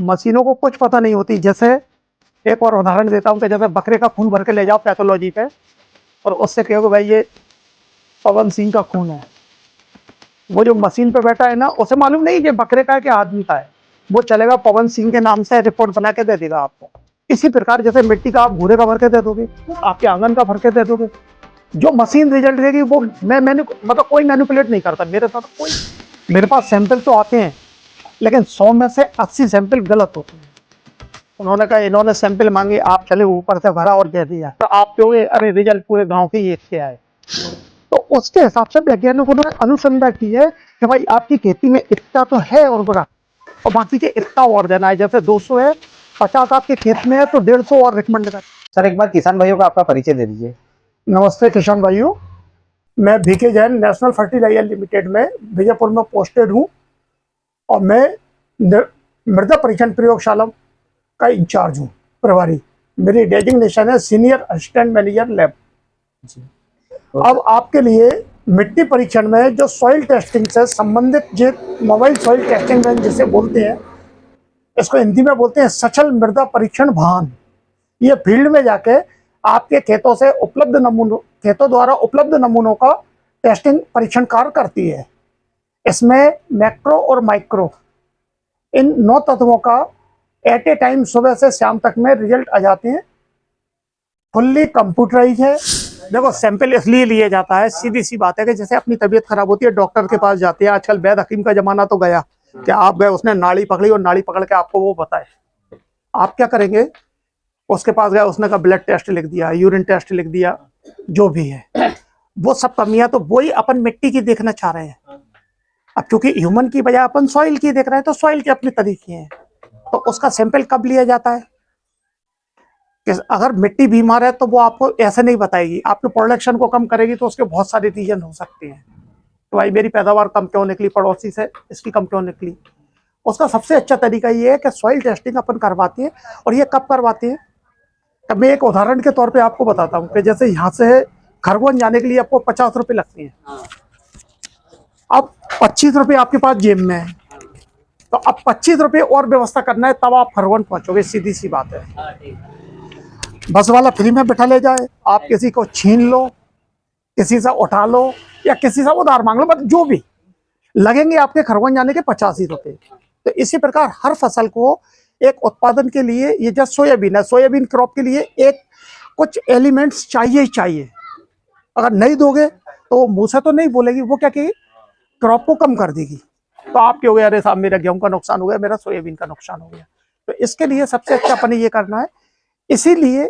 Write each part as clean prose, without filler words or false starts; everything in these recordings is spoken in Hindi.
मशीनों को कुछ पता नहीं होती। जैसे एक और उदाहरण देता हूँ कि जैसे बकरे का खून भर के ले जाओ पैथोलॉजी पे और उससे कहोगे भाई ये पवन सिंह का खून है, वो जो मशीन पे बैठा है ना उसे मालूम नहीं कि बकरे का है कि आदमी का है, वो चलेगा पवन सिंह के नाम से रिपोर्ट बना के दे देगा आपको। इसी प्रकार जैसे मिट्टी का आप भूरे का भर के दे दोगे, आपके आंगन का भर के दे दोगे, जो मशीन रिजल्ट देगी वो मैंने मतलब कोई मैनिपुलेट नहीं करता मेरे साथ कोई। मेरे पास सैंपल तो आते हैं लेकिन 100 में से 80 सैंपल गलत होते हैं। उन्होंने कहा इन्होंने सैंपल मांगे, आप चले ऊपर से भरा और दे दिया, तो आप कहोगे अरे रिजल्ट पूरे गांव के ये इसके आए। तो उसके हिसाब से वैज्ञानिकों ने अनुसंधान की है कि भाई आपकी खेती में इतना तो है उर्वरक और बाकी के इतना और देना है। जैसे 200 है, 50 आपके खेत में है तो 150 और रिकमेंड कर। सर एक बार किसान भाइयों का आपका परिचय दे दीजिए। नमस्ते किसान भाइयों, मैं VK जैन नेशनल फर्टिलाइजर लिमिटेड में विजयपुर में पोस्टेड हूँ और मैं मृदा परीक्षण प्रयोगशाला का इंचार्ज हूँ, प्रभारी। मेरी डेजिग्नेशन है सीनियर असिस्टेंट मैनेजर लैब। अब आपके लिए मिट्टी परीक्षण में जो सॉइल टेस्टिंग से संबंधित जो मोबाइल सॉइल टेस्टिंग वैन जिसे बोलते हैं, इसको हिंदी में बोलते हैं सचल मृदा परीक्षण वाहन। ये फील्ड में जाके आपके खेतों से उपलब्ध नमूनों, खेतों द्वारा उपलब्ध नमूनों का टेस्टिंग परीक्षण कार्य करती है। इसमें मैक्रो और माइक्रो इन 9 तत्वों का एट ए टाइम सुबह से शाम तक में रिजल्ट आ जाते हैं। फुल्ली कंप्यूटराइज है। देखो सैंपल इसलिए लिया जाता है, सीधी सी बात है कि जैसे अपनी तबीयत खराब होती है डॉक्टर के पास जाते हैं, आजकल वैद्य हकीम का जमाना तो गया कि आप गए उसने नाड़ी पकड़ी और नाड़ी पकड़ के आपको वो बताए। आप क्या करेंगे, उसके पास गए उसने का ब्लड टेस्ट लिख दिया, यूरिन टेस्ट लिख दिया, जो भी है वो सब कमियां तो वही अपन मिट्टी की देखना चाह रहे हैं। अब क्योंकि ह्यूमन की बजाय अपन सॉइल की देख रहे हैं तो सॉइल के अपने तरीके हैं। तो उसका सैंपल कब लिया जाता है कि अगर मिट्टी बीमार है तो वो आपको ऐसे नहीं बताएगी, आपके प्रोडक्शन को कम करेगी, तो उसके बहुत सारे रीजन हो सकते हैं। तो भाई मेरी पैदावार कम क्यों निकली, पड़ोसी से इसकी कम क्यों निकली। उसका सबसे अच्छा तरीका ये है कि सॉइल टेस्टिंग अपन करवाते हैं। और ये कब करवाते हैं, अब मैं एक उदाहरण के तौर पे आपको बताता हूँ कि जैसे यहाँ से खरगोन जाने के लिए आपको 50 रुपये लगते हैं। अब 25 रुपये आपके पास जेब में है, तो अब 25 रुपये और व्यवस्था करना है, तब आप खरगोन पहुंचोगे। सीधी सी बात है। बस वाला फ्री में बैठा ले जाए, आप किसी को छीन लो, किसी से उठा लो या किसी से उधार मांग लो, मतलब जो भी लगेंगे आपके खरगोन जाने के 85 रुपये। तो इसी प्रकार हर फसल को एक उत्पादन के लिए, ये जैसे सोयाबीन है, सोयाबीन क्रॉप के लिए एक कुछ एलिमेंट्स चाहिए ही चाहिए। अगर नहीं दोगे तो वो मुंह से तो नहीं बोलेगी, वो क्या कहेगी, क्रॉप को कम कर देगी। तो आप क्या हो गया, अरे साहब मेरा गेहूं का नुकसान हो गया, मेरा सोयाबीन का नुकसान हो गया। तो इसके लिए सबसे अच्छा अपन ये करना है, इसीलिए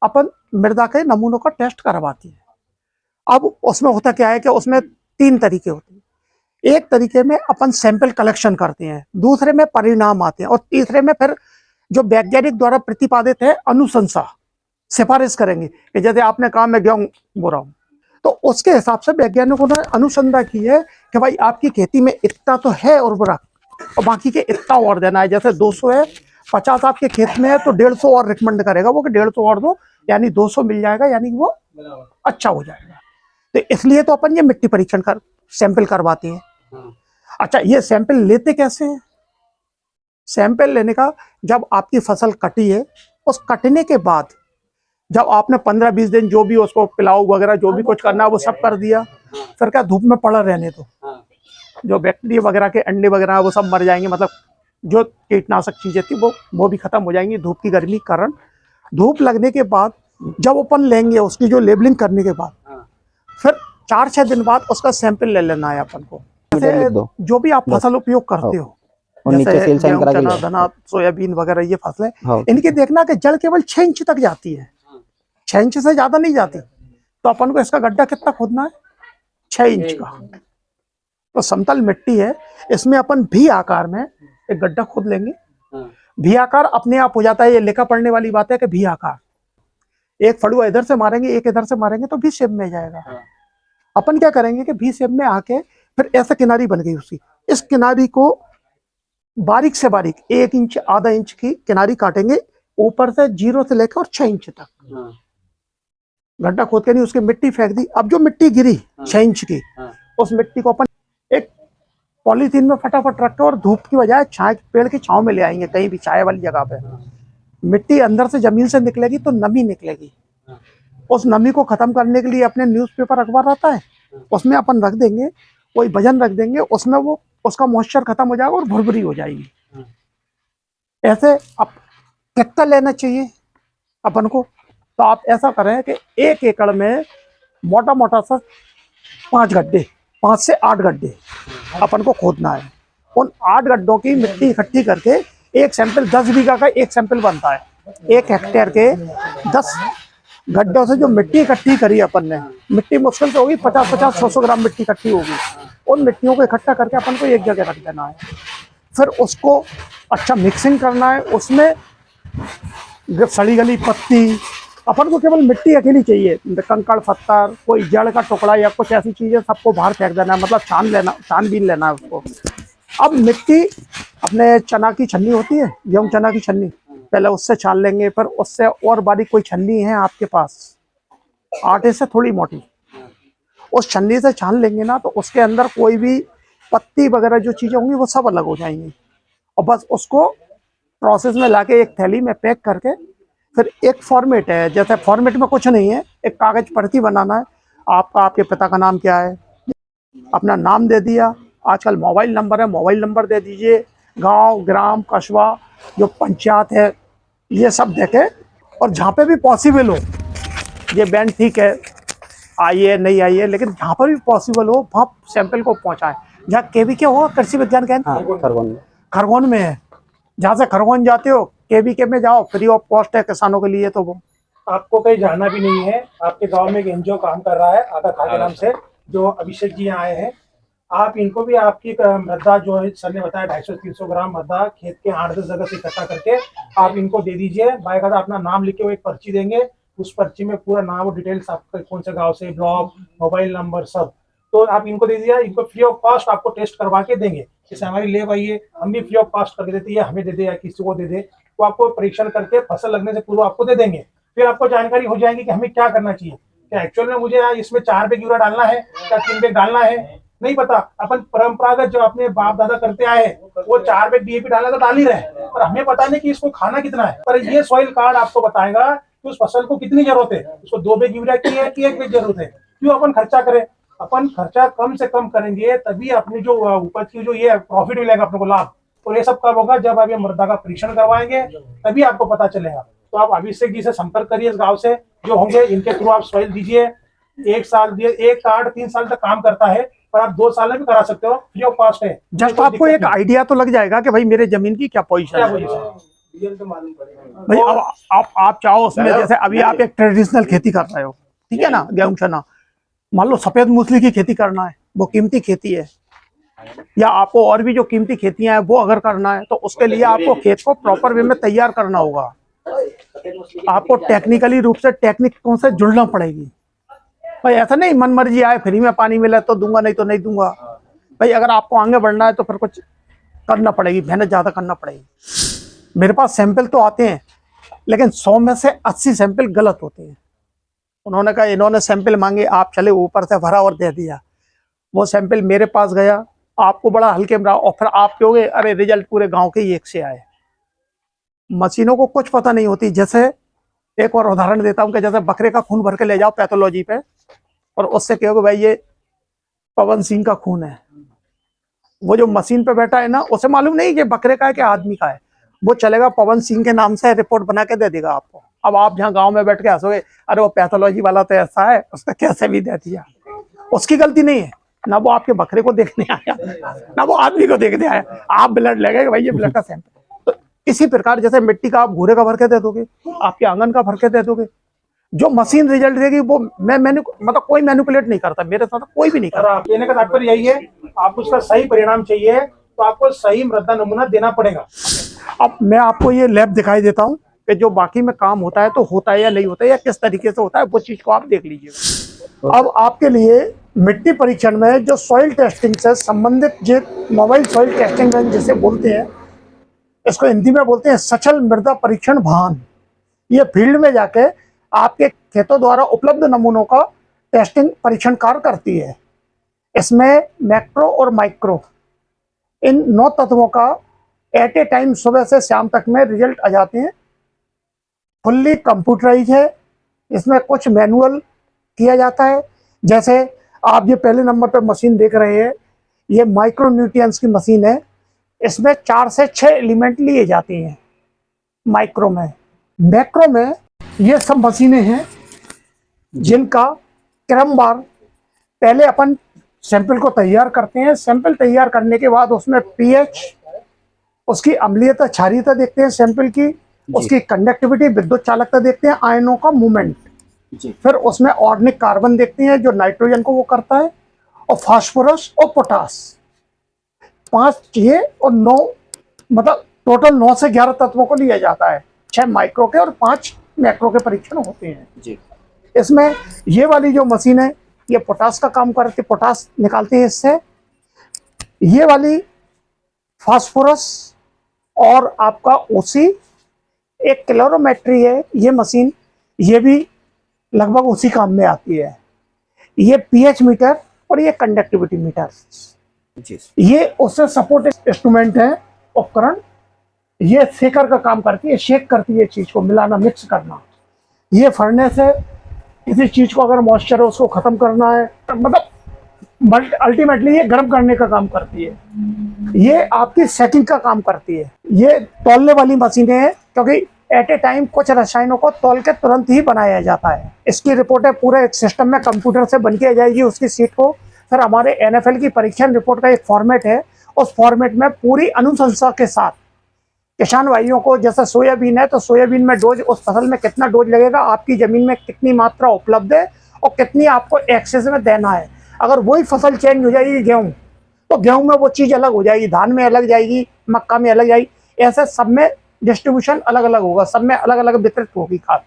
अपन मृदा के नमूनों का टेस्ट करवाती है। अब उसमें होता क्या है कि उसमें 3 तरीके होते हैं। एक तरीके में अपन सैंपल कलेक्शन करते हैं, दूसरे में परिणाम आते हैं और तीसरे में फिर जो वैज्ञानिक द्वारा प्रतिपादित है अनुशंसा, सिफारिश करेंगे कि जैसे आपने कहा मैं गेहूं बो रहा हूं, तो उसके हिसाब से वैज्ञानिकों ने अनुसंधान की है कि भाई आपकी खेती में इतना तो है उर्वरक और बाकी के इतना और देना है। जैसे 200 है, 50 आपके खेत में है तो 150 और रिकमेंड करेगा वो कि 150 और दो, यानी 200 मिल जाएगा, यानी वो अच्छा हो जाएगा। तो इसलिए तो अपन ये मिट्टी परीक्षण कर सैंपल करवाते हैं। अच्छा, ये सैंपल लेते कैसे हैं? सैंपल लेने का, जब आपकी फसल कटी है, उस कटने के बाद जब आपने 15-20 दिन जो भी उसको पिलाओ वगैरह जो भी कुछ करना है वो सब कर दिया, फिर क्या धूप में पड़ा रहने दो, जो बैक्टीरिया वगैरह के अंडे वगैरह वो सब मर जाएंगे, मतलब जो कीटनाशक चीजें थी वो भी खत्म हो जाएंगी धूप की गर्मी के कारण। धूप लगने के बाद जब अपन लेंगे उसकी जो लेबलिंग करने के बाद, फिर 4-6 दिन बाद उसका सैंपल ले लेना है अपन को। जो भी आप फसल उपयोग करते हो, जैसे गेहूं, चना, धना, सोयाबीन वगैरह ये फसलें, इनकी देखना कि जड़ केवल 6 इंच तक जाती है, 6 इंच से ज्यादा नहीं जाती। तो अपन को इसका गड्ढा कितना खोदना है, 6 इंच का। तो समतल मिट्टी है, इसमें अपन भी आकार में एक गड्ढा खोद लेंगे। भी आकार अपने आप हो जाता है, ये लिखा पढ़ने वाली बात है कि भी आकार, एक फड़ुआ इधर से मारेंगे एक इधर से मारेंगे तो भी शेप में जाएगा। अपन क्या करेंगे कि भी शेप में आके फिर ऐसा किनारी बन गई उसकी, इस किनारी को बारीक से बारीक 1 इंच आधा इंच की किनारी काटेंगे, ऊपर से 0 से लेकर और 6 इंच तक गड्ढा खोद के नहीं उसकी मिट्टी फेंक दी। अब जो मिट्टी गिरी 6 इंच की, उस मिट्टी को अपन एक पॉलीथीन में फटाफट रख के और धूप की बजाय छाए पेड़ की छांव में ले आएंगे, कहीं भी छाए वाली जगह पे। मिट्टी अंदर से जमीन से निकलेगी तो नमी निकलेगी, उस नमी को खत्म करने के लिए अपने न्यूज़पेपर अखबार आता है, उसमें अपन रख देंगे, कोई वजन रख देंगे, उसमें वो उसका मॉइस्चर खत्म हो जाएगा और भुरभुरी हो जाएगी। ऐसे अब कितना लेना चाहिए अपन को, तो आप ऐसा करें कि 1 एकड़ में मोटा मोटा सा 5 गड्ढे, 5 से 8 गड्ढे अपन को खोदना है। उन 8 गड्ढों की मिट्टी इकट्ठी करके एक सैंपल, 10 बीघा का एक सैंपल बनता है। 1 हेक्टेयर के 10 गड्ढों से जो मिट्टी इकट्ठी करी अपन ने, मिट्टी मुश्किल से होगी 50-50, 100 ग्राम मिट्टी इकट्ठी होगी। उन मिट्टियों को इकट्ठा करके अपन को एक जगह रख देना है, फिर उसको अच्छा मिक्सिंग करना है। उसमें सड़ी गली पत्ती, अपन को केवल मिट्टी अकेली चाहिए, कंकड़ पत्थर, कोई जड़ का टुकड़ा या कुछ ऐसी चीजें सबको बाहर फेंक देना है, मतलब छानबीन लेना है उसको। अब मिट्टी अपने चना की छन्नी होती है, गेहूं चना की छन्नी, पहले उससे छान लेंगे, फिर उससे और बारीक कोई छन्नी है आपके पास आटे से थोड़ी मोटी, उस छन्नी से छान लेंगे ना, तो उसके अंदर कोई भी पत्ती वगैरह जो चीजें होंगी वो सब अलग हो जाएंगी। और बस उसको प्रोसेस में लाके एक थैली में पैक करके, फिर एक फॉर्मेट है, जैसे फॉर्मेट में कुछ नहीं है, एक कागज पर्ची बनाना है। आपका, आपके पिता का नाम क्या है, अपना नाम दे दिया, आजकल मोबाइल नंबर है, मोबाइल नंबर दे दीजिए, गांव, ग्राम, कस्बा, जो पंचायत है, ये सब देके, और जहाँ पे भी पॉसिबल हो, ये बैंड ठीक है आइए नहीं आइए, लेकिन जहाँ पर भी पॉसिबल हो वहाँ सैंपल को पहुँचाएं। जहाँ केवीके हो, कृषि विज्ञान केंद्र खरगोन में है, जहाँ से खरगोन जाते हो केवीके में जाओ, फ्री ऑफ कॉस्ट है किसानों के लिए। तो वो आपको कहीं जाना भी नहीं है, आपके गांव में एक एनजीओ काम कर रहा है आधा खा के नाम से, जो अभिषेक जी यहाँ आए हैं। आप इनको भी आपकी मृदा, जो है सर ने बताया 250-300 ग्राम मृदा खेत के 8-10 जगह से इकट्ठा करके आप इनको दे दीजिए। बाकायदा अपना नाम लिख के वो एक पर्ची देंगे, उस पर्ची में पूरा नाम और डिटेल्स, आपका कौन से गाँव से, ब्लॉक, मोबाइल नंबर सब, तो आप इनको दे दीजिए। इनको फ्री ऑफ कॉस्ट आपको टेस्ट करवा के देंगे। जैसे हमारी लेब आइए, हम भी फ्री ऑफ कॉस्ट करके देते हैं, हमें दे दे या किसी को दे दे, तो आपको परीक्षण करके फसल लगने से पूर्व आपको दे देंगे। फिर आपको जानकारी हो जाएगी कि हमें क्या करना चाहिए, क्या एक्चुअल में मुझे इसमें 4 बैग यूरिया डालना है, क्या 3 बैग डालना है, नहीं पता। अपन परंपरागत जो अपने बाप दादा करते आए, वो 4 बैग डीएपी डालना तो डाल ही रहे, पर हमें पता नहीं कि इसको खाना कितना है। पर ये सॉइल कार्ड आपको बताएगा कि उस फसल को कितनी जरूरत है, उसको 2 बैग यूरिया की है कि 1 बैग जरूरत है। क्यों अपन खर्चा करें, अपन खर्चा कम से कम करेंगे, तभी अपनी जो उपज की जो ये प्रॉफिट मिलेगा अपने को, लाभ। और ये सब कब होगा, जब आप ये मृदा का परीक्षण करवाएंगे, तभी आपको पता चलेगा। तो आप अभिषेक जी से संपर्क करिए, इस गांव से जो होंगे, इनके थ्रू आप सॉइल दीजिए। 1 साल दिए, 1 कार्ड 3 साल तक काम करता है, पर आप 2 साल में भी करा सकते हो, फ्री ऑफ कॉस्ट है। जस्ट आपको एक आइडिया तो लग जाएगा कि भाई मेरे जमीन की क्या पोजीशन है। भाई अब आप चाहो उसमें, जैसे अभी आप एक ट्रेडिशनल खेती कर रहे हो, ठीक है ना, गेहूं चना, मान लो सफेद मूंगफली की खेती करना है, वो कीमती खेती है, या आपको और भी जो कीमती खेतियां हैं वो अगर करना है, तो उसके लिए आपको खेत को प्रॉपर वे में तैयार करना होगा। आपको टेक्निकली रूप से टेक्निकों से जुड़ना पड़ेगी। भाई ऐसा नहीं मन मर्जी आए, फ्री में पानी मिला तो दूंगा, नहीं तो नहीं दूंगा। भाई अगर आपको आगे बढ़ना है तो फिर कुछ करना पड़ेगी, मेहनत ज्यादा करना पड़ेगी। मेरे पास सैंपल तो आते हैं, लेकिन 100 में से 80 सैंपल गलत होते हैं। उन्होंने कहा, इन्होंने सैंपल मांगे, आप चले ऊपर से भरा और दे दिया, वो सैंपल मेरे पास गया, आपको बड़ा हल्के में रहा, और फिर आप कहोगे अरे रिजल्ट पूरे गांव के ही एक से आए। मशीनों को कुछ पता नहीं होती। जैसे एक और उदाहरण देता हूँ कि जैसे बकरे का खून भर के ले जाओ पैथोलॉजी पे, और उससे कहोगे भाई ये पवन सिंह का खून है, वो जो मशीन पे बैठा है ना, उसे मालूम नहीं कि बकरे का है कि आदमी का है, वो चलेगा पवन सिंह के नाम से रिपोर्ट बना के दे देगा आपको। अब आप जहाँ गांव में बैठ के हंसोगे, अरे वो पैथोलॉजी वाला तो ऐसा है, उसका कैसे भी दे दिया। उसकी गलती नहीं है, ना वो आपके बकरे को देखने आया, ना वो आदमी को देखने आया, आप ब्लड ले गए, भाई ये ब्लड का सैंपल। तो इसी प्रकार जैसे मिट्टी का आप भूरे का भर के दे दोगे, आपके आंगन का भर के दे दोगे, जो मशीन रिजल्ट देगी वो मतलब कोई मैनिपुलेट नहीं करता, मेरे साथ कोई भी नहीं करता। कहने का तात्पर्य यही है, आपको उसका सही परिणाम चाहिए तो आपको सही मृदा नमूना देना पड़ेगा। अब मैं आपको ये लैब दिखाई देता हूँ कि जो बाकी में काम होता है तो होता है या नहीं होता है, या किस तरीके से होता है, वो चीज को आप देख लीजिएगा। अब आपके लिए मिट्टी परीक्षण में जो सॉइल टेस्टिंग से संबंधित, जो मोबाइल सॉइल टेस्टिंग जिसे बोलते हैं, इसको हिंदी में बोलते हैं सचल मृदा परीक्षण वाहन। ये फील्ड में जाके आपके खेतों द्वारा उपलब्ध नमूनों का टेस्टिंग परीक्षण कार्य करती है। इसमें मैक्रो और माइक्रो इन 9 तत्वों का एट ए टाइम सुबह से शाम तक में रिजल्ट आ जाते हैं। फुल्ली कंप्यूटराइज है, इसमें कुछ मैनुअल किया जाता है। जैसे आप ये पहले नंबर पे मशीन देख रहे हैं, ये माइक्रो न्यूट्रिएंट्स की मशीन है। इसमें 4 से 6 एलिमेंट लिए जाते हैं माइक्रो में। मैक्रो में ये सब मशीनें हैं जिनका क्रमवार पहले अपन सैंपल को तैयार करते हैं। सैंपल तैयार करने के बाद उसमें पीएच, उसकी अम्लीयता क्षारीयता देखते हैं सैंपल की, उसकी कंडक्टिविटी विद्युत चालकता देखते हैं, आयनों का मूवमेंट, फिर उसमें ऑर्गेनिक कार्बन देखते हैं जो नाइट्रोजन को वो करता है, और फास्फोरस और पोटास। 5 ये और 9 मतलब टोटल 9 से 11 तत्वों को लिया जाता है। 6 माइक्रो के और 5 मैक्रो के परीक्षण होते हैं जी। इसमें ये वाली जो मशीन है ये पोटास का काम करती है, पोटास निकालती है इससे। ये वाली फास्फोरस और आपका ओसी, एक कैलोरीमेट्री है ये मशीन, ये भी लगभग उसी काम में आती है। ये पीएच मीटर और ये कंडक्टिविटी मीटर जी, ये उससे सपोर्ट इंस्ट्रूमेंट है, उपकरण। ये शेकर का काम करती है, शेक करती है चीज को, मिलाना, मिक्स करना। ये फर्नेस है, किसी चीज को अगर मॉइस्चर है उसको खत्म करना है, मतलब अल्टीमेटली ये गर्म करने का काम करती है। ये आपकी सेटिंग का काम करती है। ये तौलने वाली मशीनें हैं क्योंकि एट ए टाइम कुछ रसायनों को तौल के तुरंत ही बनाया जाता है। इसकी रिपोर्टें पूरे सिस्टम में कंप्यूटर से बन के आ जाएगी उसकी सीट को। फिर हमारे एनएफएल की परीक्षण रिपोर्ट का एक फॉर्मेट है, उस फॉर्मेट में पूरी अनुशंसा के साथ किसान भाइयों को, जैसे सोयाबीन है तो सोयाबीन में डोज, उस फसल में कितना डोज लगेगा, आपकी जमीन में कितनी मात्रा उपलब्ध है और कितनी आपको एक्सेस में देना है। अगर वही फसल चेंज हो जाएगी गेहूं, तो गेहूं में वो चीज अलग हो जाएगी, धान में अलग जाएगी, मक्का में अलग जाएगी, ऐसे सब में डिस्ट्रीब्यूशन अलग अलग होगा, सब में अलग अलग वितरित होगी खाद।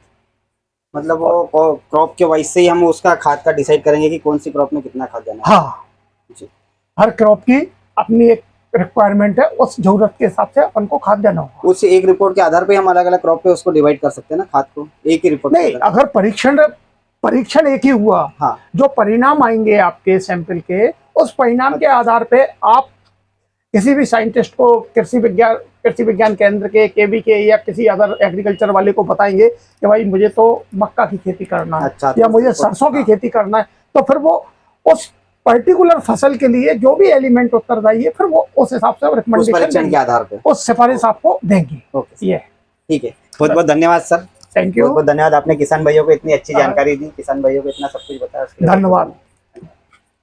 मतलब वो क्रॉप के वाइज से ही हम उसका खाद का डिसाइड करेंगे कि कौन सी क्रॉप में कितना खाद देना है। हाँ जी, हर क्रॉप की अपनी एक रिक्वायरमेंट है, उस जरूरत के हिसाब से अपन को खाद देना होगा। उस एक रिपोर्ट के आधार पे हम अलग अलग क्रॉप पे उसको डिवाइड कर सकते हैं ना, खाद को एक ही रिपोर्ट नहीं, अगर परीक्षण एक ही हुआ, हाँ, जो परिणाम आएंगे आपके सैंपल के, उस परिणाम के आधार पे आप किसी भी साइंटिस्ट को, कृषि विज्ञान केंद्र के, केवी के, या किसी अदर एग्रीकल्चर वाले को बताएंगे कि भाई मुझे तो मक्का की खेती करना है, अच्छा, या मुझे सरसों की खेती करना है, तो फिर वो उस पर्टिकुलर फसल के लिए जो भी एलिमेंट उत्तरदायी है, फिर वो उस हिसाब से रिकमेंडेशन के आधार पे उस सिफारिश आपको देंगी। ये ठीक है, बहुत बहुत धन्यवाद सर। थैंक यू, बहुत धन्यवाद। आपने किसान भाइयों को इतनी अच्छी जानकारी दी, किसान भाइयों को इतना सब कुछ बताया, धन्यवाद।